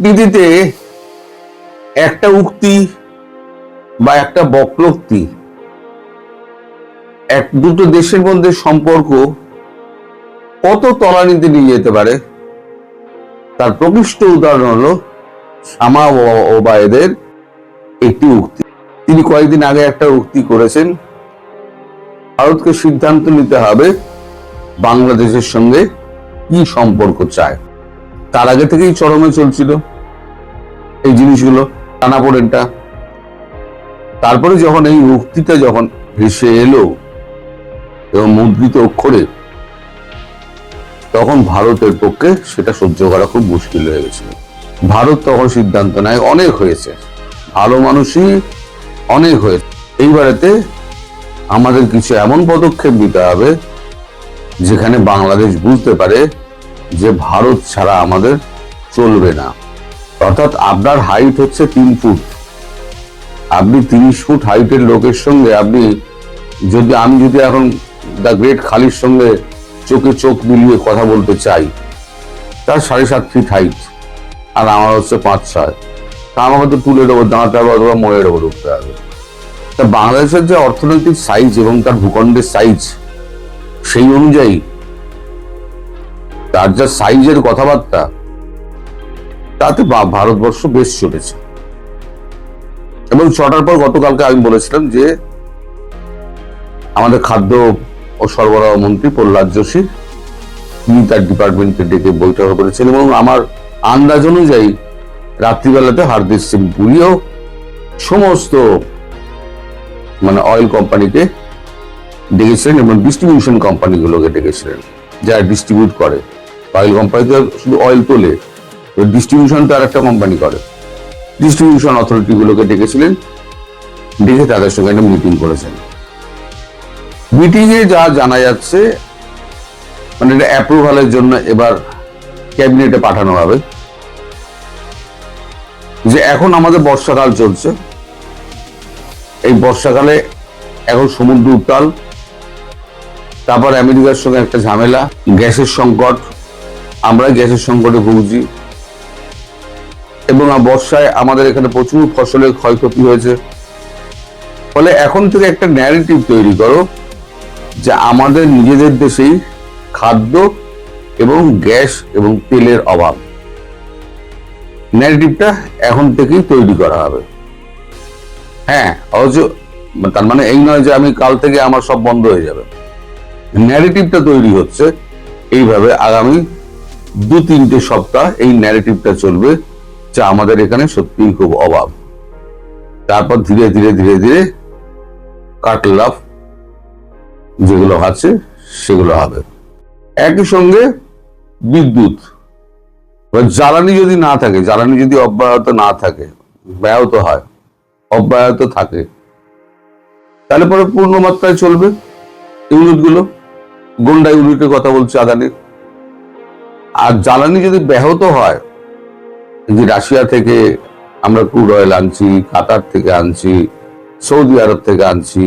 কূটনীতিতে একটা উক্তি বা একটা বক্রোক্তি এক দুটো দেশের মধ্যে সম্পর্ক কত তলানিতে নিয়ে যেতে পারে তার প্রকৃষ্ট উদাহরণ হলো শামা ওবায়েদের একটি উক্তি। তিনি কয়েকদিন আগে একটা উক্তি করেছেন, ভারতকে সিদ্ধান্ত নিতে হবে বাংলাদেশের সঙ্গে কি সম্পর্ক চায়। তার আগে থেকেই চরমে চলছিল এই জিনিসগুলো, টানাপোড়েনটা। তারপরে যখন এই উক্তিটা যখন ভেসে এলো এবং মুদ্রিত অক্ষরে, তখন ভারতের পক্ষে সেটা সহ্য করা খুব মুশকিল হয়ে গেছিল। ভারত তখন সিদ্ধান্ত নেয়, অনেক হয়েছে, ভালো মানুষই অনেক হয়েছে, এইবারেতে আমাদের কিছু এমন পদক্ষেপ নিতে হবে যেখানে বাংলাদেশ বুঝতে পারে যে ভারত ছাড়া আমাদের চলবে না। অর্থাৎ আপনার হাইট হচ্ছে 3 ফুট, আপনি 30 ফুট হাইটের লোকের সঙ্গে আমি যদি এখন দ্য গ্রেট খালির সঙ্গে চোখে চোখ মিলিয়ে কথা বলতে চাই, তার 7.5 ফিট হাইট আর আমার হচ্ছে 5-6, তা আমাকে তো তুলে দেবো, দাঁড়াতে হবে অথবা ময়ের ওপর উঠতে হবে। তা বাংলাদেশের যে অর্থনৈতিক সাইজ এবং তার ভূখণ্ডের সাইজ, সেই অনুযায়ী তার যা সাইজের কথাবার্তা, তাতে ভারতবর্ষ বেশ চলেছে। এবং ছটার পর গতকালকে আমি বলেছিলাম যে আমাদের খাদ্য ও সরবরাহ মন্ত্রী প্রহ্লাদ যোশী, তিনি তার ডিপার্টমেন্টকে ডেকে বৈঠক করেছিলেন এবং আমার আন্দাজ অনুযায়ী রাত্রিবেলাতে হরদীপ সিং পুরিও সমস্ত অয়েল কোম্পানিকে ডেকেছিলেন এবং ডিস্ট্রিবিউশন কোম্পানিগুলোকে ডেকেছিলেন, যারা ডিস্ট্রিবিউট করে। অয়েল কোম্পানি তো শুধু অয়েল তোলে, ডিস্ট্রিবিউশন তো আর একটা কোম্পানি করে। ডিস্ট্রিবিউশন অথরিটি গুলোকে ডেকেছিলেন, ডেকে তাদের সঙ্গে একটা মিটিং করেছেন। মিটিং এ যা জানা যাচ্ছে, এটা অ্যাপ্রুভালের জন্য এবার ক্যাবিনেটে পাঠানো হবে, যে এখন আমাদের বর্ষাকাল চলছে, এই বর্ষাকালে এখন সমুদ্র উত্তাল, তারপর আমেরিকার সঙ্গে একটা ঝামেলা, গ্যাসের সংকট, আমরা গ্যাসের সংকটে ভুগছি, এবং বর্ষায় আমাদের এখানে প্রচুর ফসলের ক্ষয়ক্ষতি হয়েছে। ফলে এখন থেকে একটা ন্যারেটিভ তৈরি করো যে আমাদের নিজেদের দেশেই খাদ্য এবং গ্যাস এবং তেলের অভাব। ন্যারেটিভটা এখন থেকেই তৈরি করা হবে। হ্যাঁ, অথচ তার মানে এই নয় যে আমি কাল থেকে আমার সব বন্ধ হয়ে যাবে। ন্যারেটিভটা তৈরি হচ্ছে এইভাবে, আগামী 2-3টে সপ্তাহ এই ন্যারেটিভটা চলবে যে আমাদের এখানে সত্যিই খুব অভাব। তারপর ধীরে ধীরে ধীরে ধীরে কাটল অফ যেগুলো আছে সেগুলো হবে। একই সঙ্গে বিদ্যুৎ, জ্বালানি যদি না থাকে, জ্বালানি যদি অব্যাহত না থাকে, ব্যাহত হয়, অব্যাহত থাকে, তাহলে পরে পূর্ণ মাত্রায় চলবে ইউনিটগুলো। গন্ডা ইউনিটের কথা বলছে আদানির। আর জ্বালানি যদি ব্যাহত হয়, যে রাশিয়া থেকে আমরা ক্রুড অয়েল আনছি, কাতার থেকে আনছি, সৌদি আরব থেকে আনছি,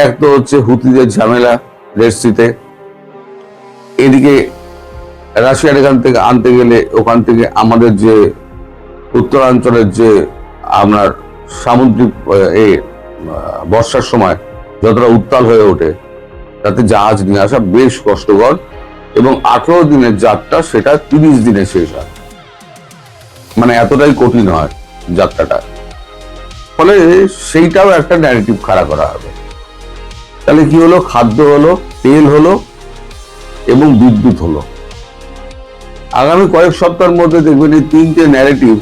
এক তো হচ্ছে হুতিদের ঝামেলা রেড সিতে, এদিকে রাশিয়ার এখান থেকে আনতে গেলে ওখান থেকে আমাদের যে উত্তরাঞ্চলের যে আপনার সামুদ্রিক বর্ষার সময় যতটা উত্তাল হয়ে ওঠে, তাতে জাহাজ নিয়ে আসা বেশ কষ্টকর, এবং 18 দিনের যাত্রা সেটা 30 দিনে শেষ হয়। এতটাই কঠিন হয় যাত্রাটা। ফলে সেইটাও একটা ন্যারেটিভ খাড়া করা হবে। তাহলে কি হলো? খাদ্য হলো, তেল হলো এবং বিদ্যুৎ হলো। আগামী কয়েক সপ্তাহের মধ্যে দেখবেন এই 3টে ন্যারেটিভ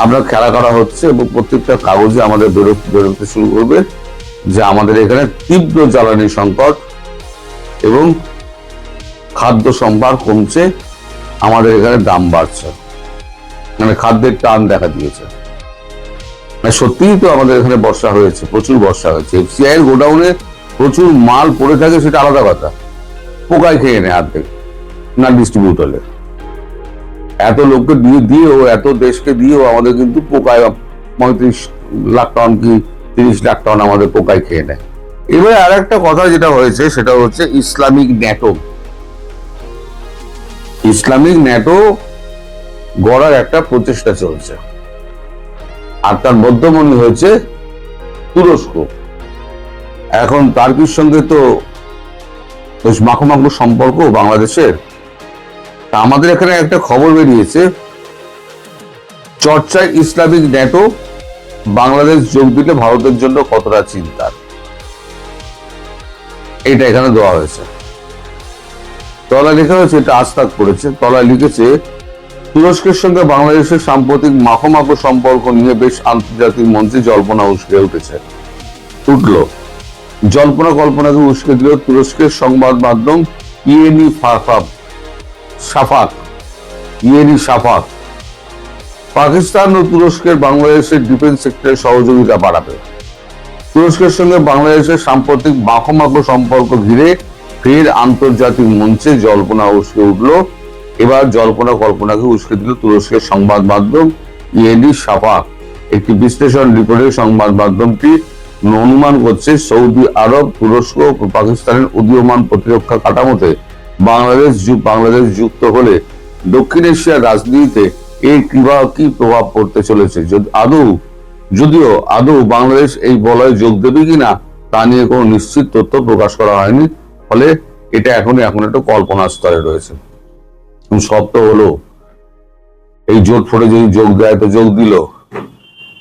আমরা খেলা করা হচ্ছে এবং প্রত্যেকটা কাগজে আমাদের বেরোতে শুরু করবে যে আমাদের এখানে তীব্র জ্বালানি সংকট এবং খাদ্য সম্ভার কমছে, আমাদের এখানে দাম বাড়ছে, খাদ্যের টান দেখা দিয়েছে। সত্যিই তো আমাদের এখানে বর্ষা হয়েছে, প্রচুর বর্ষা হয়েছে। এফসিআই এর গোডাউনে প্রচুর মাল পড়ে থাকে, সেটা আলাদা কথা, পোকায় খেয়ে নেয় অর্ধেক না ডিস্ট্রিবিউট হলে। এত লোককে দিয়েও, এত দেশকে দিয়েও আমাদের কিন্তু পোকায় 35 লাখ টন কি 30 লাখ টন আমাদের পোকায় খেয়ে নেয়। এবারে আর একটা কথা যেটা হয়েছে সেটা হচ্ছে ইসলামিক ন্যাটো। ইসলামিক ন্যাটো গড়ার একটা প্রচেষ্টা চলছে। আর তার মধ্যমণি হয়েছে তুরস্ক। এখন টার্কির সঙ্গে তো বেশ মাখো মাখো সম্পর্ক বাংলাদেশের। তা আমাদের এখানে একটা খবর বেরিয়েছে, চর্চায় ইসলামিক ন্যাটো, বাংলাদেশ যোগ দিলে ভারতের জন্য কতটা চিন্তার, এটা এখানে দেওয়া হয়েছে। তলায় লেখা হয়েছে, এটা আস্তাক করেছে, তলায় লিখেছে, তুরস্কের সঙ্গে বাংলাদেশের সাম্প্রতিক মাখো মাখো সম্পর্ক নিয়ে বেশ আন্তর্জাতিক মঞ্চে জল্পনা উস্কে উঠল। জল্পনা কল্পনাকে উস্কে দিল তুরস্কের সংবাদ মাধ্যম শাফাক। পাকিস্তান ও তুরস্কের বাংলাদেশের ডিফেন্স সেক্টরে সহযোগিতা বাড়াবে। তুরস্কের সঙ্গে বাংলাদেশের সাম্প্রতিক মাখো মাখো সম্পর্ক ঘিরে ফের আন্তর্জাতিক মঞ্চে জল্পনা উস্কে উঠল। এবার জল্পনা কল্পনাকে উস্কে দিল তুরস্কের সংবাদ মাধ্যম শাফাক। একটি বিশ্লেষণ রিপোর্টে সংবাদ মাধ্যমটি অনুমান করছে, সৌদি আরব, তুরস্ক ও পাকিস্তানের উদীয়মান প্রতিরক্ষা কাঠামোতে বাংলাদেশ যুক্ত হলে দক্ষিণ এশিয়ার রাজনীতিতে এর কি প্রভাব পড়তে চলেছে, যদিও আদৌ বাংলাদেশ এই বলয়ে যোগ দেবে কিনা তা নিয়ে কোনো নিশ্চিত তথ্য প্রকাশ করা হয়নি। ফলে এটা এখন একটা কল্পনার স্তরে রয়েছে। সব তো হলো, এই জোট ফোটে যদি যোগ দেয় তো যোগ দিল,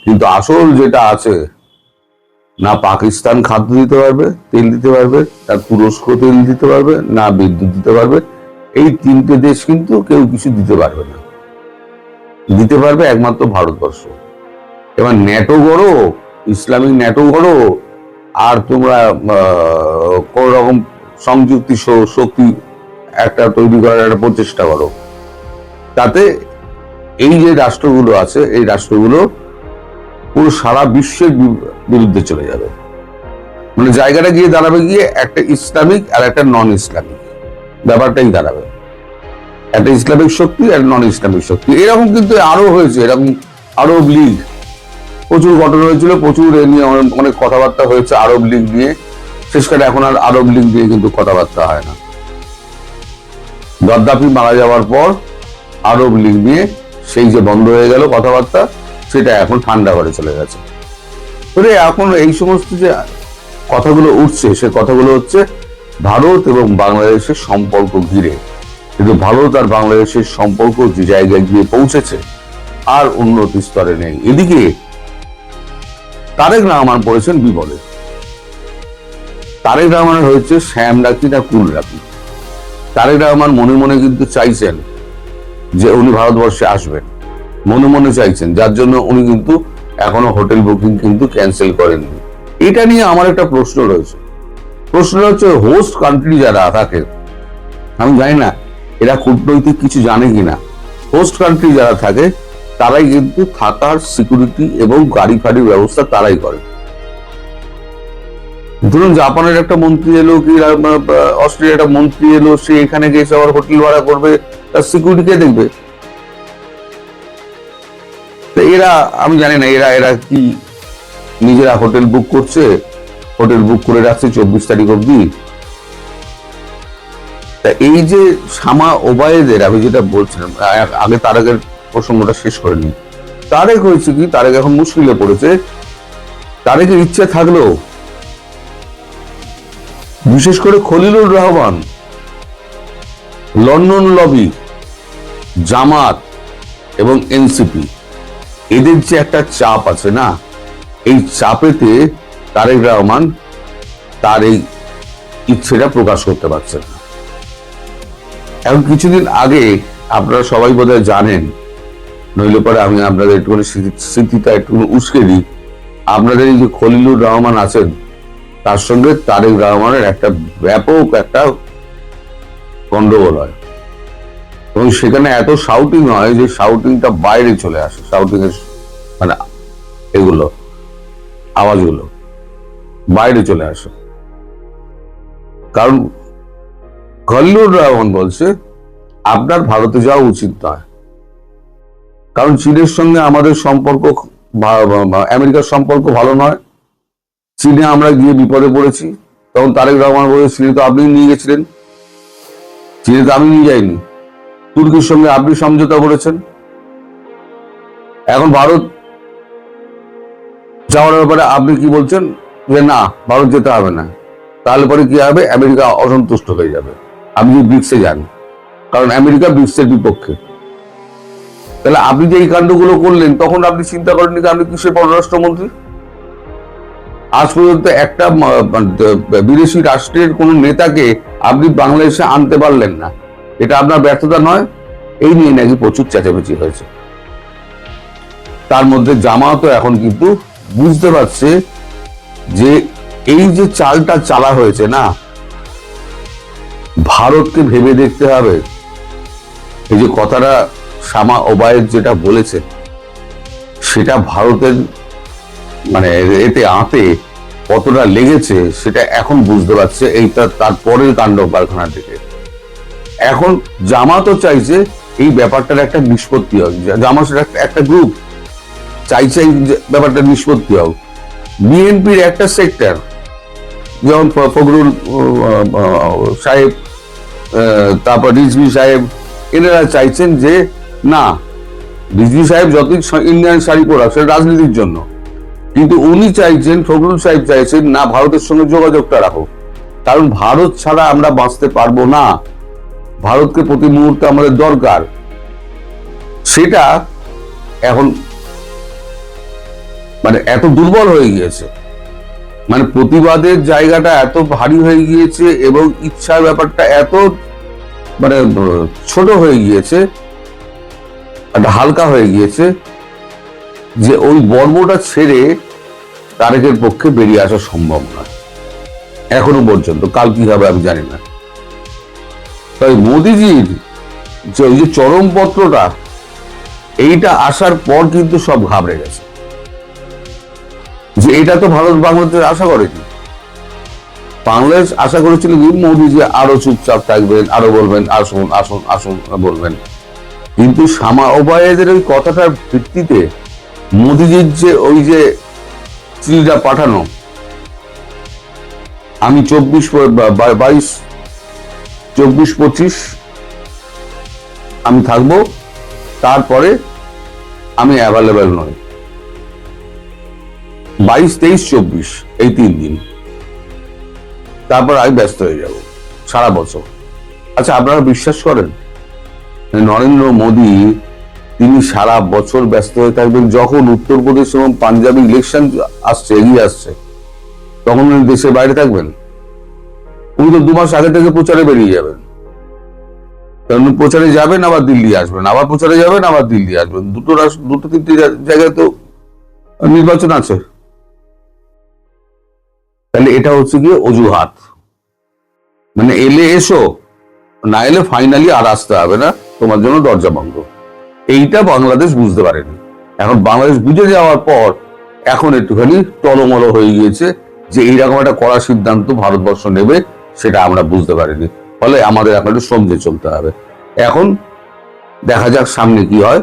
কিন্তু আসল যেটা আছে, না পাকিস্তান খাদ্য দিতে পারবে, তেল দিতে পারবে, না তুরস্ক তেল দিতে পারবে, না বিদ্যুৎ দিতে পারবে। এই তিনটে দেশ কিন্তু কেউ কিছু দিতে পারবে না, দিতে পারবে একমাত্র ভারতবর্ষ। এবার ন্যাটো গড়ো, ইসলামিক ন্যাটো গড়ো, আর তোমরা কোন রকম সংযুক্তি শক্তি একটা তৈরি করার একটা প্রচেষ্টা করো, তাতে এই যে রাষ্ট্রগুলো আছে, এই রাষ্ট্রগুলো পুরো সারা বিশ্বের বিরুদ্ধে চলে যাবে। মানে জায়গাটা গিয়ে দাঁড়াবে গিয়ে একটা ইসলামিক আর একটা নন ইসলামিক ব্যাপারটাই দাঁড়াবে, একটা ইসলামিক শক্তি আর নন ইসলামিক শক্তি। এরকম কিন্তু আরো হয়েছে, এরকম আরব লীগ প্রচুর ঘটনা হয়েছিল, প্রচুর এ নিয়ে অনেক কথাবার্তা হয়েছে আরব লীগ নিয়ে। শেষকালে এখন আর আরব লীগ নিয়ে কিন্তু কথাবার্তা হয় না। গাদ্দাফি মারা যাওয়ার পর আরব লীগ নিয়ে সেই যে বন্ধ হয়ে গেল কথাবার্তা, সেটা এখন ঠান্ডা ঘরে চলে গেছে। এখন এই সমস্ত যে কথাগুলো উঠছে, সে কথাগুলো হচ্ছে ভারত এবং বাংলাদেশের সম্পর্ক ঘিরে। কিন্তু ভারত আর বাংলাদেশের সম্পর্ক যে জায়গায় গিয়ে পৌঁছেছে আর উন্নতি স্তরে নেই। এদিকে তারেক রহমান পড়েছেন বিপদে। তারেক রহমানের হয়েছে শ্যাম রাখি না কুল রাখি। তারেক রহমান মনে মনে কিন্তু চাইছেন যে উনি ভারতবর্ষে আসবেন, মনে মনে চাইছেন, যার জন্য উনি কিন্তু এখনো হোটেল বুকিং কিন্তু ক্যান্সেল করেননি। এটা নিয়ে আমার একটা প্রশ্ন রয়েছে। প্রশ্নটা হচ্ছে, হোস্ট কান্ট্রি যারা থাকে, আমি জানি না এরা কূটনৈতিক কিছু জানে কিনা, হোস্ট কান্ট্রি যারা থাকে তারাই কিন্তু থাকার সিকিউরিটি এবং গাড়ি ফাড়ির ব্যবস্থা তারাই করে। ধরুন জাপানের একটা মন্ত্রী এলো, কি অস্ট্রেলিয়ার একটা মন্ত্রী এলো, সে এখানে গেছে আবার হোটেল ভাড়া করবে, তার সিকিউরিটি কে দেখবে? এরা, আমি জানি না এরা কি নিজেরা হোটেল বুক করছে, হোটেল বুক করে রাখছে 24 তারিখ অব্দি। তা এই যে শামা ওবায়েদের, আমি যেটা বলছিলাম আগে, তারেকের প্রসঙ্গটা শেষ করে নি। তারেক হয়েছে কি, তারেক এখন মুশকিলে পড়েছে। তারেকের ইচ্ছে থাকলেও, বিশেষ করে খলিলুর রহমান, লন্ডন লবি, জামাত এবং এনসিপি, এদের যে একটা চাপ আছে না, এই চাপেতে তারেক রহমান তার এই ইচ্ছেটা প্রকাশ করতে পারছে না। এখন কিছুদিন আগে আপনারা সবাই বোধহয় জানেন, নইলে পরে আমি আপনাদের একটুখানি স্মৃতিটা একটু উস্কে দিই। আপনাদের এই যে খলিলুর রহমান আছেন, তার সঙ্গে তারেক রহমানের একটা ব্যাপক একটা গন্ডগোল হয়, এবং সেখানে এত শাউটিং হয় যে শাউটিংটা বাইরে চলে আসে, শাউটিং এর মানে এগুলো আওয়াজগুলো বাইরে চলে আসে। কারণ খলিলুর রহমান বলছে আপনার ভারতে যাওয়া উচিত নয়, কারণ চীনের সঙ্গে আমাদের সম্পর্ক, আমেরিকার সম্পর্ক ভালো নয়। চীনে আমরা গিয়ে বিপদে পড়েছি। তখন তারেক রহমান বলে, চীনে তো আপনি নিয়ে গেছিলেন, চীনে তো আমি নিয়ে যাইনি, তুর্কির সঙ্গে আপনি সমঝোতা করেছেন, এখন ভারত যাওয়ার ব্যাপারে আপনি কি বলছেন যে না, ভারত যেতে হবে না, তাহলে পরে কি হবে, আমেরিকা অসন্তুষ্ট হয়ে যাবে। আপনি যদি ব্রিক্সে যান, কারণ আমেরিকা ব্রিক্সের বিপক্ষে। তাহলে আপনি যে এই কাণ্ডগুলো করলেন, তখন আপনি চিন্তা করেননি যে আপনি কিসের পররাষ্ট্রমন্ত্রী? আজ পর্যন্ত একটা বিদেশি রাষ্ট্রের কোন নেতাকে আপনি বাংলাদেশে আনতে পারলেন না, এটা আপনার ব্যর্থতা নয়? এই নিয়ে নাকি প্রচুর চেঁচামেচি হয়েছে। তার মধ্যে জামায়াতও এখন কিন্তু বুঝতে পারছে যে এই যে চালটা চালা হয়েছে না, ভারতকে ভেবে দেখতে হবে। এই যে কথাটা শামা ওবায়েদ যেটা বলেছে, সেটা ভারতের মানে এতে আঁতে কতটা লেগেছে সেটা এখন বুঝতে পারছে। এইটা তার পরের কাণ্ড কারখানা থেকে। এখন জামাতও চাইছে এই ব্যাপারটার একটা নিষ্পত্তি হোক। জামাত একটা গ্রুপ চাইছে এই ব্যাপারটা নিষ্পত্তি হোক। বিএনপির একটা সেক্টর, যেমন ফখরুল সাহেব, তারপর রিজভী সাহেব, এনারা চাইছেন যে না, রিজভী সাহেব যতই ইন্ডিয়ান শাড়ি পরা, সেটা রাজনীতির জন্য, কিন্তু উনি চাইছেন, ফখরুল সাহেব চাইছেন না, ভারতের সঙ্গে যোগাযোগটা রাখো, কারণ ভারত ছাড়া আমরা বাঁচতে পারবো না, ভারতকে প্রতি মুহূর্তে আমাদের দরকার। সেটা এখন মানে এত দুর্বল হয়ে গিয়েছে, মানে প্রতিবাদের জায়গাটা এত ভারী হয়ে গিয়েছে এবং ইচ্ছার ব্যাপারটা এত মানে ছোট হয়ে গিয়েছে, হালকা হয়ে গিয়েছে, যে ওই বর্বটা ছেড়ে তারেকের পক্ষে বেরিয়ে আসা সম্ভব নয় এখনো পর্যন্ত। কাল কি হবে আমি জানি না। তাই মোদিজির যে ওই যে চরমপত্রটা, এইটা আসার পর কিন্তু সব ঘাবড়ে গেছে, যে এটা তো ভারত বাংলাদেশ আশা করেনি। বাংলাদেশ আশা করেছিল যে মোদিজি আরো চুপচাপ থাকবেন, আরো বলবেন আসুন আসুন আসুন বলবেন, কিন্তু শামা ওবায়েদের ওই কথাটার ভিত্তিতে মোদিজির যে ওই যে চিঠিটা পাঠানো, আমি 24-25 আমি থাকবো, তারপরে আমি অ্যাভেলেবেল নই, 22-23-24 এই 3 দিন, তারপর আমি ব্যস্ত হয়ে যাব সারা বছর। আচ্ছা, আপনারা বিশ্বাস করেন নরেন্দ্র মোদী তিনি সারা বছর ব্যস্ত হয়ে থাকবেন? যখন উত্তরপ্রদেশ এবং পাঞ্জাবে ইলেকশন আসছে, এগিয়ে আসছে, তখন উনি দেশের বাইরে থাকবেন? উনি তো 2 মাস আগে থেকে প্রচারে বেরিয়ে যাবেন। কারণ প্রচারে যাবেন, আবার দিল্লি আসবেন, আবার প্রচারে যাবেন, আবার দিল্লি আসবেন। দুটো 3টে জায়গায় তো নির্বাচন আছে। তাহলে এটা হচ্ছে গিয়ে অজুহাত, মানে এলে এসো, না এলে ফাইনালি আর আসতে হবে না, তোমার জন্য দরজা বন্ধ। এইটা বাংলাদেশ বুঝতে পারেনি। এখন বাংলাদেশ বুঝে যাওয়ার পর এখন একটুখানি টলমল হয়ে গিয়েছে যে এইরকম একটা কড়া সিদ্ধান্ত ভারতবর্ষ নেবে, সেটা আমরা বুঝতে পারিনি। ফলে আমাদের এখন একটু সমঝে চলতে হবে। এখন দেখা যাক সামনে কি হয়,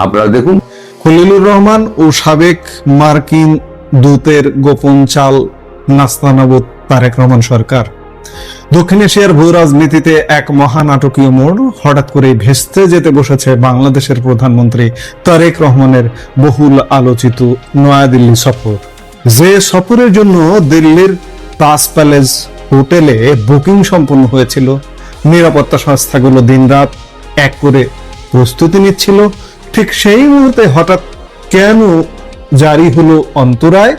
আপনারা দেখুন। খলিলুর রহমান ও সাবেক মার্কিন দূতের গোপন চাল নাস্তানাবুদ তারেক রহমান সরকার। দক্ষিণ এশিয়ার ভূ রাজনীতিতে এক মহানাটকীয় মোড় হঠাৎ করে ভেস্তে যেতে বসেছে বাংলাদেশের প্রধানমন্ত্রী তারেক রহমানের বহুল আলোচিত নয়াদিল্লি সফর। যে সফরের জন্য দিল্লির তাজ প্যালেস হোটেলে বুকিং সম্পন্ন হয়েছিল, নিরাপত্তা সংস্থাগুলো দিনরাত এক করে প্রস্তুতি নিচ্ছিল, ঠিক সেই মুহূর্তে হঠাৎ কেন জারি হলো অন্তরায়?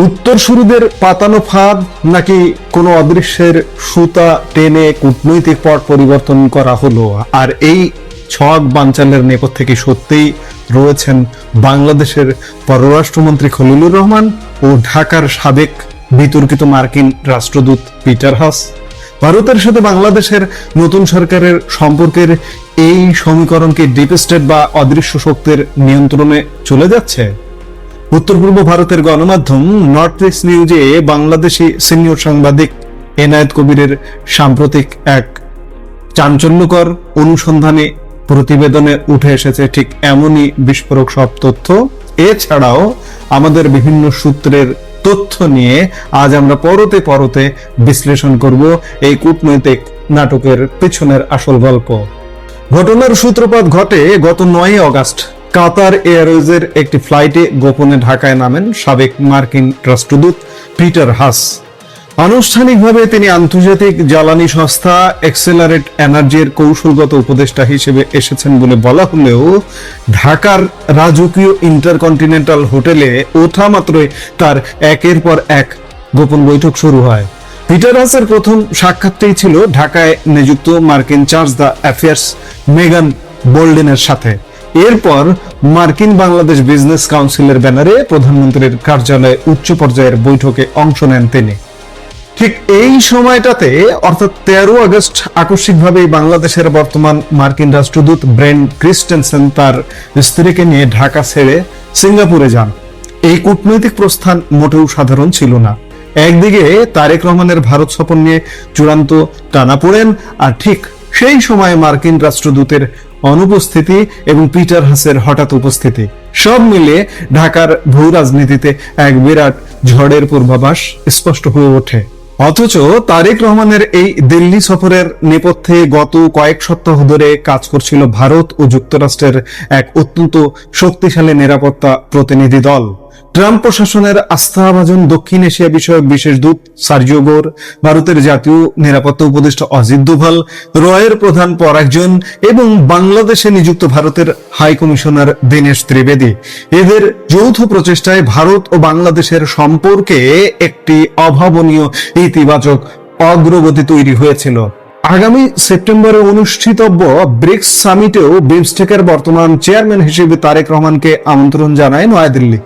উত্তরসূরিদের পাতানো ফাঁদ, নাকি কোনো অদৃশ্যের সুতা টেনে কূটনৈতিক পট পরিবর্তন করা হলো? আর এই ছক বানচালের নেপথ্যে কি সত্যিই রয়েছেন বাংলাদেশের পররাষ্ট্রমন্ত্রী খলিলুর রহমান ও ঢাকার সাবেক বিতর্কিত মার্কিন রাষ্ট্রদূত পিটার হাস? ভারতের সাথে বাংলাদেশের নতুন সরকারের সম্পর্কের এই সমীকরণকে ডিপ স্টেট বা অদৃশ্য শক্তির নিয়ন্ত্রণে চলে যাচ্ছে? উত্তর পূর্ব ভারতের গণমাধ্যম নর্থ ইস্ট নিউজে বাংলাদেশি সিনিয়র সাংবাদিক এনায়েত কবিরের সাম্প্রতিক এক চাঞ্চল্যকর অনুসন্ধানী প্রতিবেদনে উঠে এসেছে ঠিক এমনই বিস্ফোরক সব তথ্য। এছাড়াও আমাদের বিভিন্ন সূত্রের তথ্য নিয়ে আজ আমরা পরতে পরতে বিশ্লেষণ করব এই কূটনৈতিক নাটকের পিছনের আসল গল্প। ঘটনার সূত্রপাত ঘটে গত 9 আগস্ট কাতার এয়ারওয়েজের একটি ফ্লাইটে গোপনে ঢাকায় নামেন সাবেক মার্কিন রাষ্ট্রদূত পিটার হাস। আনুষ্ঠানিকভাবে তিনি আন্তর্জাতিক জ্বালানি সংস্থা এক্সেলারেট এনার্জির কৌশলগত উপদেষ্টা হিসেবে এসেছেন বলে বলা হলেও ঢাকার রাজকীয় ইন্টারকন্টিনেন্টাল হোটেলে ওঠা মাত্রই তার একের পর এক গোপন বৈঠক শুরু হয়। পিটার হাসের প্রথম সাক্ষাৎটাই ছিল ঢাকায় নিযুক্ত মার্কিন চার্জ দ্য অ্যাফেয়ার্স মেগান বোল্ডেনের সাথে। এরপর মার্কিন বাংলাদেশ বিজনেস কাউন্সিলের ব্যানারে প্রধানমন্ত্রীর কার্যালয়ে উচ্চ পর্যায়ের বৈঠকে অংশ নেন তিনি। ঠিক এই সময়টাতে অর্থাৎ 13 আগস্ট আকস্মিকভাবে বাংলাদেশের বর্তমান মার্কিন রাষ্ট্রদূত ব্রেন ক্রিস্টেনসেন তার স্ত্রীকে নিয়ে ঢাকা ছেড়ে সিঙ্গাপুরে যান। এই কূটনৈতিক প্রস্থান মোটেও সাধারণ ছিল না। একদিকে তারেক রহমানের ভারত সফর নিয়ে চূড়ান্ত টানাপোড়েন, আর ঠিক সেই সময় মার্কিন রাষ্ট্রদূতের অনুপস্থিতি এবং পিটার হাসের হঠাৎ উপস্থিতি, সব মিলিয়ে ঢাকার ভূ রাজনীতিতে এক বিরাট ঝড়ের পূর্বাভাস স্পষ্ট হয়ে ওঠে। অথচ তারেক রহমানের এই দিল্লি সফরের নেপথ্যে গত কয়েক সপ্তাহ ধরে কাজ করছিল ভারত ও যুক্তরাষ্ট্রের এক অত্যন্ত শক্তিশালী নিরাপত্তা প্রতিনিধি দল। ট্রাম্প প্রশাসনের আস্থাভাজন দক্ষিণ এশিয়া বিষয়ক বিশেষ দূত সার্জিও গোর, ভারতের জাতীয় নিরাপত্তা উপদেষ্টা অজিত দোভাল, রয়ের প্রধান পরাগ জৈন এবং বাংলাদেশে নিযুক্ত ভারতের হাই কমিশনার দীনেশ ত্রিবেদী, এদের যৌথ প্রচেষ্টায় ভারত ও বাংলাদেশের সম্পর্কে একটি অভাবনীয় ইতিবাচক অগ্রগতি তৈরি হয়েছিল। আগামী সেপ্টেম্বরে অনুষ্ঠিতব্য ব্রিক্স সামিটেও বিমস্টেকের বর্তমান চেয়ারম্যান হিসেবে তারেক রহমানকে আমন্ত্রণ জানায় নয়াদিল্লি।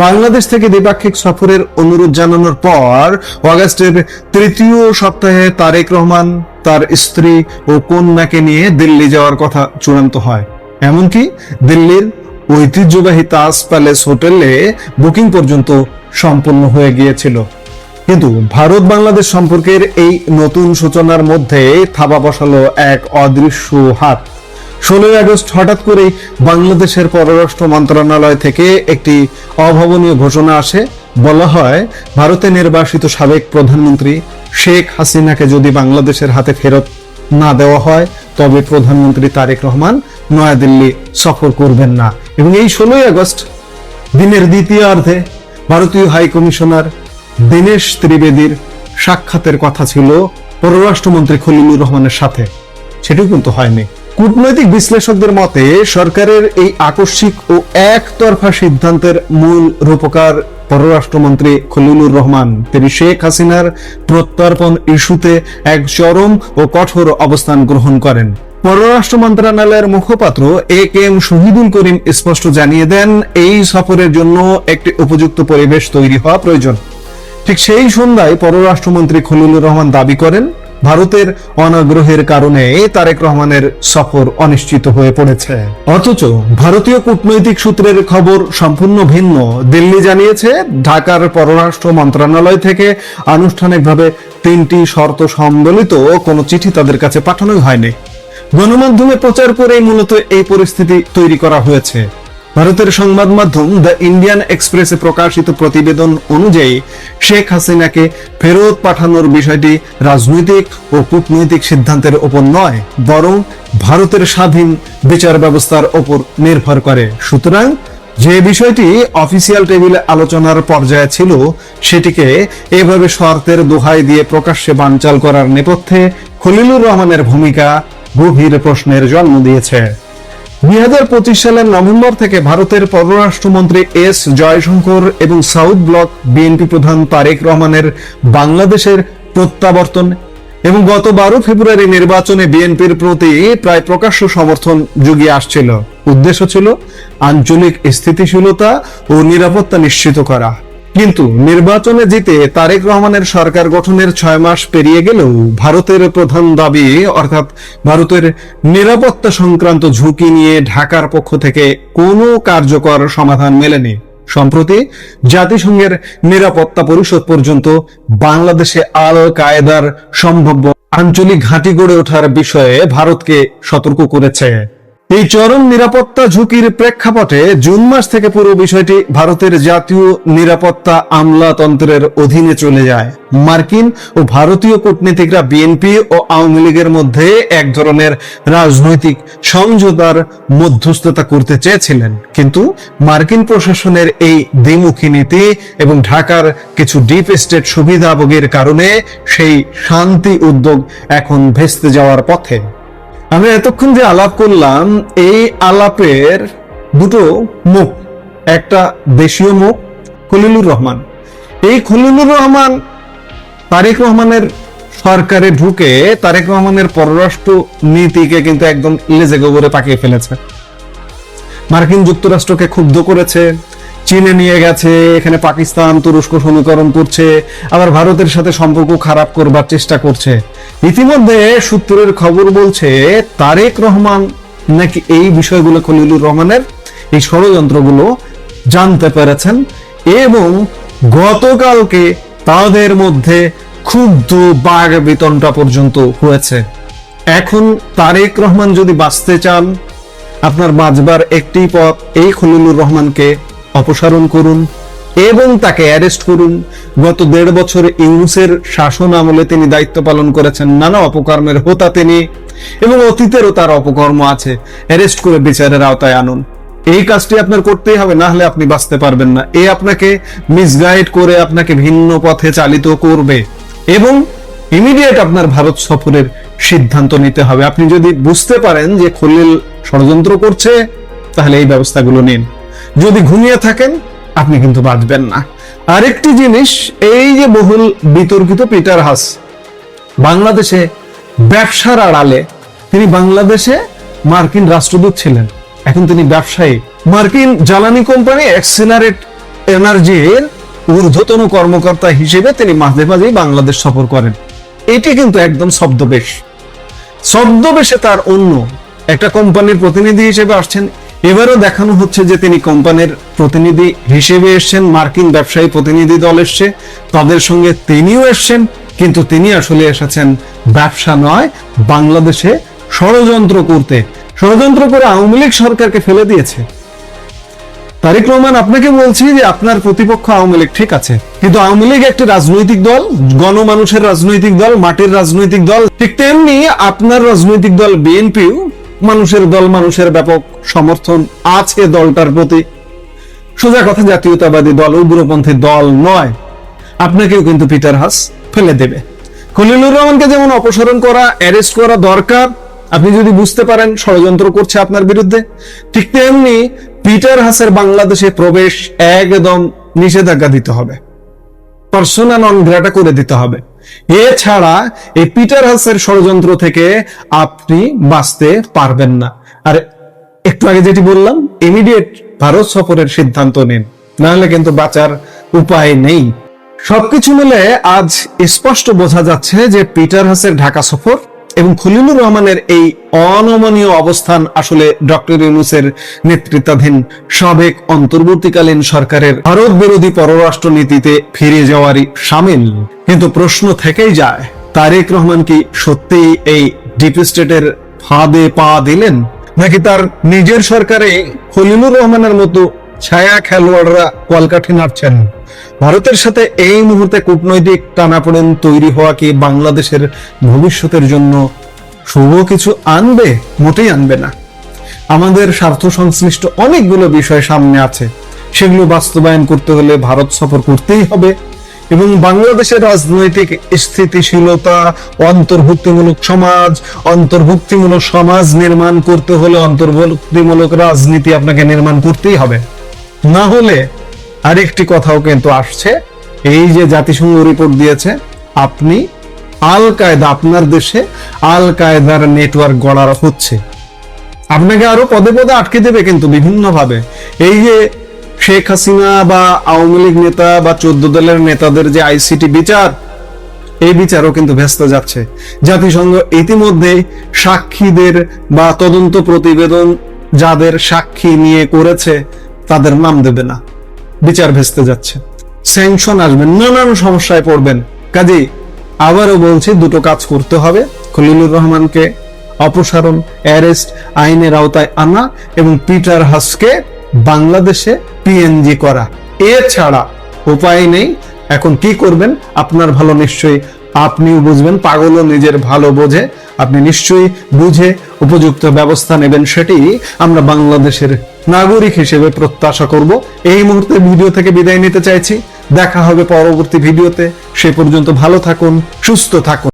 বাংলাদেশ থেকে দ্বিপাক্ষিক সফরের অনুরোধ জানানোর পর অগাস্টের তৃতীয় সপ্তাহে তারেক রহমান তার স্ত্রী ও কন্যাকে নিয়ে দিল্লি যাওয়ার কথা চূড়ান্ত হয়। এমনকি দিল্লির ঐতিহ্যবাহী তাজ প্যালেস হোটেলে বুকিং পর্যন্ত সম্পন্ন হয়ে গিয়েছিল। কিন্তু ভারত বাংলাদেশ সম্পর্কের এই নতুন সূচনার মধ্যে থাবা বসালো এক অদৃশ্য হাত। 16 আগস্ট হঠাৎ করেই বাংলাদেশের পররাষ্ট্র মন্ত্রণালয় থেকে একটি অভাবনীয় ঘোষণা আসে। বলা হয়, ভারতে নির্বাসিত সাবেক প্রধানমন্ত্রী শেখ হাসিনাকে যদি বাংলাদেশের হাতে ফেরত না দেওয়া হয় তবে প্রধানমন্ত্রী তারেক রহমান নয়াদিল্লি সফর করবেন না। এবং এই 16 আগস্ট দিনের দ্বিতীয়ার্ধে ভারতীয় হাই কমিশনার দীনেশ ত্রিবেদীর সাক্ষাতের কথা ছিল পররাষ্ট্রমন্ত্রী খলিলুর রহমানের সাথে, সেটাও কিন্তু হয়নি। কূটনৈতিক বিশ্লেষকদের মতে সরকারের এই আকস্মিক ও একতরফা সিদ্ধান্তের মূল রূপকার পররাষ্ট্রমন্ত্রী খলিলুর রহমান। তিনি শেখ হাসিনার প্রত্যর্পণ ইস্যুতে এক চরম ও কঠোর অবস্থান গ্রহণ করেন। পররাষ্ট্র মন্ত্রণালয়ের মুখপাত্র এ.কে.এম. শহীদুল করিম স্পষ্ট জানিয়ে দেন, এই সফরের জন্য একটি উপযুক্ত পরিবেশ তৈরি হওয়া প্রয়োজন। ঠিক সেই সন্ধ্যায় পররাষ্ট্রমন্ত্রী খলিলুর রহমান দাবি করেন, ভারতের অনাগ্রহের কারণে তারেক রহমানের সফর অনিশ্চিত হয়ে পড়েছে। অথচ ভারতীয় কূটনৈতিক সূত্রের খবর সম্পূর্ণ ভিন্ন। দিল্লি জানিয়েছে, ঢাকার পররাষ্ট্র মন্ত্রণালয় থেকে আনুষ্ঠানিকভাবে 3টি শর্ত সম্বলিত কোনো চিঠি তাদের কাছে পাঠানোই হয়নি। গণমাধ্যমে প্রচার করেই মূলত এই পরিস্থিতি তৈরি করা হয়েছে। ভারতের সংবাদ মাধ্যম দ্য ইন্ডিয়ান এক্সপ্রেসে প্রকাশিত প্রতিবেদন অনুযায়ী শেখ হাসিনাকে ফেরত পাঠানোর বিষয়টি রাজনৈতিক ও কূটনৈতিক সিদ্ধান্তের ওপর নয়, বরং ভারতের স্বাধীন বিচার ব্যবস্থার ওপর নির্ভর করে। সুতরাং যে বিষয়টি অফিসিয়াল টেবিলে আলোচনার পর্যায়ে ছিল সেটিকে এভাবে শর্তের দোহাই দিয়ে প্রকাশ্যে বানচাল করার নেপথ্যে খলিলুর রহমানের ভূমিকা গভীর প্রশ্নের জন্ম দিয়েছে। 2025 সালের নভেম্বর থেকে ভারতের পররাষ্ট্রমন্ত্রী এস জয়শঙ্কর এবং সাউথ ব্লক বিএনপি প্রধান তারেক রহমানের বাংলাদেশের প্রত্যাবর্তন এবং গত 12 ফেব্রুয়ারি নির্বাচনে বিএনপির প্রতি প্রায় প্রকাশ্য সমর্থন জুগিয়ে আসছিল। উদ্দেশ্য ছিল আঞ্চলিক স্থিতিশীলতা ও নিরাপত্তা নিশ্চিত করা। কিন্তু নির্বাচনে জিতে তারেক রহমানের সরকার গঠনের 6 মাস পেরিয়ে গেলেও ভারতের প্রধান দাবি অর্থাৎ ভারতের নিরাপত্তা সংক্রান্ত ঝুঁকি নিয়ে ঢাকার পক্ষ থেকে কোনো কার্যকর সমাধান মেলেনি। সম্প্রতি জাতিসংঘের নিরাপত্তা পরিষদ পর্যন্ত বাংলাদেশে আল কায়েদার সম্ভাব্য আঞ্চলিক ঘাঁটি গড়ে ওঠার বিষয়ে ভারতকে সতর্ক করেছে। এই চরম নিরাপত্তা ঝুঁকির প্রেক্ষাপটে জুন মাস থেকে পুরো বিষয়টি ভারতের জাতীয় নিরাপত্তা আমলাতন্ত্রের অধীনে চলে যায়। মার্কিন ও ভারতীয় কূটনীতিকরা বিএনপি ও আওয়ামী লীগের মধ্যে এক ধরনের রাজনৈতিক সমঝোতার মধ্যস্থতা করতে চেয়েছিলেন, কিন্তু মার্কিন প্রশাসনের এই দ্বিমুখী নীতি এবং ঢাকার কিছু ডিপ স্টেট সুবিধাভোগীর কারণে সেই শান্তি উদ্যোগ এখন ভেস্তে যাওয়ার পথে। আমরা এতক্ষণ যে আলাপ করলাম, এই আলাপের দুটো মুখ, একটা দেশীয় মুখ খলিলুর রহমান। এই খলিলুর রহমান তারেক রহমানের সরকারে ঢুকে তারেক রহমানের পররাষ্ট্র নীতিকে কিন্তু একদম লেজে গোবরে পাকিয়ে ফেলেছে। মার্কিন যুক্তরাষ্ট্রকে ক্ষুব্ধ করেছে, চীনে নিয়ে গেছে, এখানে পাকিস্তান তুরস্ক সমীকরণ করছে, আবার ভারতের সাথে সম্পর্ক খারাপ করবার চেষ্টা করছে। ইতিমধ্যে সূত্রের খবর বলছে তারেক রহমান নাকি এই বিষয়গুলো খলিলুর রহমানের এই ষড়যন্ত্রগুলো জানতে পেরেছেন এবং গতকালকে তাদের মধ্যে ক্ষুব্ধ বাঘ বিতণ্ডা পর্যন্ত হয়েছে। এখন তারেক রহমান যদি বাঁচতে চান, আপনার বাঁচবার একটি পথ, এই খলিলুর রহমানকে অপসারণ করুন এবং তাকে অ্যারেস্ট করুন। গত 1.5 বছর ইউনূসের শাসন আমলে তিনি দায়িত্ব পালন করেছেন, নানা অপকর্মের হোতা তিনি, এবং অতীতেরও তার অপকর্ম আছে। অ্যারেস্ট করে বিচারের আওতায় আনুন। এই কাজটি আপনার করতেই হবে, না হলে আপনি বাঁচতে পারবেন না। এ আপনাকে মিসগাইড করে আপনাকে ভিন্ন পথে চালিত করবে এবং ইমিডিয়েট আপনার ভারত সফরের সিদ্ধান্ত নিতে হবে। আপনি যদি বুঝতে পারেন যে খলিল ষড়যন্ত্র করছে, তাহলে এই ব্যবস্থাগুলো নিন। যদি ঘুমিয়ে থাকেন, আপনি কিন্তু বাঁচবেন না। আরেকটি জিনিস, এই যে বহুল বিতর্কিত পিটার হাস, বাংলাদেশে ব্যবসার আড়ালে তিনি বাংলাদেশে মার্কিন রাষ্ট্রদূত ছিলেন, এখন তিনি ব্যবসায়ী। মার্কিন জ্বালানি কোম্পানি এক্সেলারেট এনার্জির ঊর্ধ্বতন কর্মকর্তা হিসেবে তিনি মাঝে মাঝেই বাংলাদেশ সফর করেন। এটি কিন্তু একদম ছদ্মবেশে তার অন্য একটা কোম্পানির প্রতিনিধি হিসেবে আসছেন। এবারও দেখানো হচ্ছে যে তিনি কোম্পানির প্রতিনিধি হিসেবে এসছেন, মার্কিন ব্যবসায়ী প্রতিনিধি দল এসছে, তাদের সঙ্গে তিনিও এসছেন, কিন্তু তিনি আসলে এসেছেন ব্যবসা নয়, বাংলাদেশে ষড়যন্ত্র করতে। ষড়যন্ত্র করে আওয়ামী লীগ সরকারকে ফেলে দিয়েছে। তারেক রহমান, আপনাকে বলছি যে আপনার প্রতিপক্ষ আওয়ামী লীগ ঠিক আছে, কিন্তু আওয়ামী লীগ একটি রাজনৈতিক দল, গণমানুষের রাজনৈতিক দল, মাটির রাজনৈতিক দল। ঠিক তেমনি আপনার রাজনৈতিক দল বিএনপিও মানুষের দল, মানুষের ব্যাপক সমর্থন আছে দলটার প্রতি। সোজা কথা, জাতীয়তাবাদী দল, উগ্রপন্থী দল নয়। আপনাকেও কিন্তু পিটার হাস ফেলে দেবে। খলিলুর রহমানকে যেমন অপসারণ করা, অ্যারেস্ট করা দরকার, আপনি যদি বুঝতে পারেন ষড়যন্ত্র করছে আপনার বিরুদ্ধে, ঠিক তেমনি পিটার হাসের বাংলাদেশে প্রবেশ একদম নিষেধাজ্ঞা দিতে হবে, পার্সোনা নন গ্রাটা করে দিতে হবে। এছাড়া এই পিটার হাসের ষড়যন্ত্র থেকে আপনি বাঁচতে পারবেন না। আর একটু আগে যেটি বললাম, ইমিডিয়েট ভারত সফরের সিদ্ধান্ত নিন, নাহলে কিন্তু বাঁচার উপায় নেই। সবকিছু মিলে আজ স্পষ্ট বোঝা যাচ্ছে যে পিটার হাসের ঢাকা সফর এবং খলিলুর রহমানের এই অনমনীয় অবস্থান আসলে ডক্টর ইউনূসের নেতৃত্বাধীন সাবেক অন্তর্বর্তীকালীন সরকারের ভারত বিরোধী পররাষ্ট্র নীতিতে ফিরে যাওয়ারই শামিল। কিন্তু প্রশ্ন থেকেই যায়, তারেক রহমান কি সত্যিই এই ডিপ স্টেটের ফাঁদে পা দিলেন, নাকি তার নিজের সরকারে খলিলুর রহমানের মতো ছায়া খেলোয়াড়রা কলকাঠি নাড়ছেন? ভারতের সাথে এই মুহূর্তে কূটনৈতিক টানাপোড়েন তৈরি হওয়া কি বাংলাদেশের ভবিষ্যতের জন্য শুভ কিছু আনবে? মোটেই আনবে না। আমাদের স্বার্থ সংশ্লিষ্ট অনেকগুলো বিষয় সামনে আছে, সেগুলো বাস্তবায়ন করতে হলে ভারত সফর করতেই হবে এবং বাংলাদেশের রাজনৈতিক স্থিতিশীলতা, অন্তর্ভুক্তিমূলক সমাজ নির্মাণ করতে হলে অন্তর্ভুক্তিমূলক রাজনীতি আপনাকে নির্মাণ করতেই হবে। না হলে আরেকটি কথাও কিন্তু আসছে, এই যে জাতিসংঘ রিপোর্ট দিয়েছে, আপনি আল কায়দা, আপনার দেশে আল কায়দার নেটওয়ার্ক গড়া হচ্ছে, আপনাকে আরো পদে পদে আটকে দেবে কিন্তু বিভিন্ন ভাবে। এই যে শেখ হাসিনা বা আওয়ামী লীগ নেতা বা 14 দলের নেতাদের যে আইসিটি বিচার, এই বিচারও কিন্তু ভেস্তে যাচ্ছে। জাতিসংঘ ইতিমধ্যে সাক্ষীদের বা তদন্ত প্রতিবেদন যাদের সাক্ষী নিয়ে করেছে তাদের নাম দেবে না, বিচার ভেস্তে যাচ্ছে, স্যাংশন আসবে, নানান সমস্যায় পড়বেন। কাজেই আবারও বলছি, দুটো কাজ করতে হবে, খলিলুর রহমানকে অপসারণ, অ্যারেস্ট, আইনের আওতায় আনা এবং পিটার হাসকে বাংলাদেশে পিএনজি করা। এছাড়া উপায় নেই। এখন কি করবেন? আপনার ভালো নিশ্চয়ই আপনিও বুঝবেন, পাগলও নিজের ভালো বোঝে। আপনি নিশ্চয়ই বুঝে উপযুক্ত ব্যবস্থা নেবেন, সেটি আমরা বাংলাদেশের নাগরিক হিসেবে প্রত্যাশা করব। এই মুহূর্তে ভিডিও থেকে বিদায় নিতে চাইছি। দেখা হবে পরবর্তী ভিডিওতে। সে পর্যন্ত ভালো থাকুন, সুস্থ থাকুন।